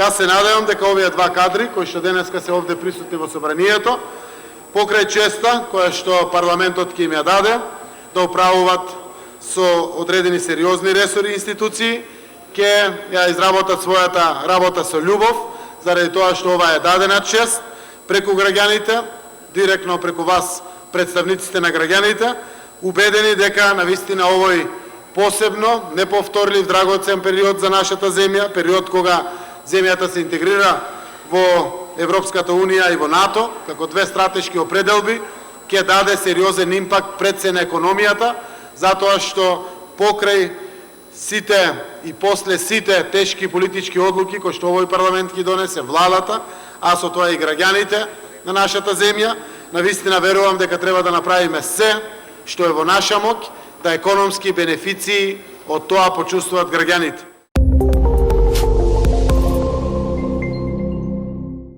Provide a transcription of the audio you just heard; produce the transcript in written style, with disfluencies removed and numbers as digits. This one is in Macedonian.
Јас се надевам дека овие два кадри, кои што денеска се овде присутни во собранието, покрај честа која што парламентот ќе им ја даде, да управуваат со одредени сериозни ресори и институции, ќе ја изработат својата работа со љубов, заради тоа што ова е дадена чест преку граѓаните, директно преку вас, представниците на граѓаните, убедени дека навистина овој посебно, неповторлив, драгоцен период за нашата земја, период кога земјата се интегрира во Европската Унија и во НАТО, како две стратешки определби, ќе даде сериозен импакт пред се на економијата, затоа што покрај сите и после сите тешки политички одлуки кои што овој парламент ги донесе, владата, а со тоа и граѓаните на нашата земја, навистина верувам дека треба да направиме се што е во наша моќ, да економски бенефиции од тоа почувствуваат граѓаните.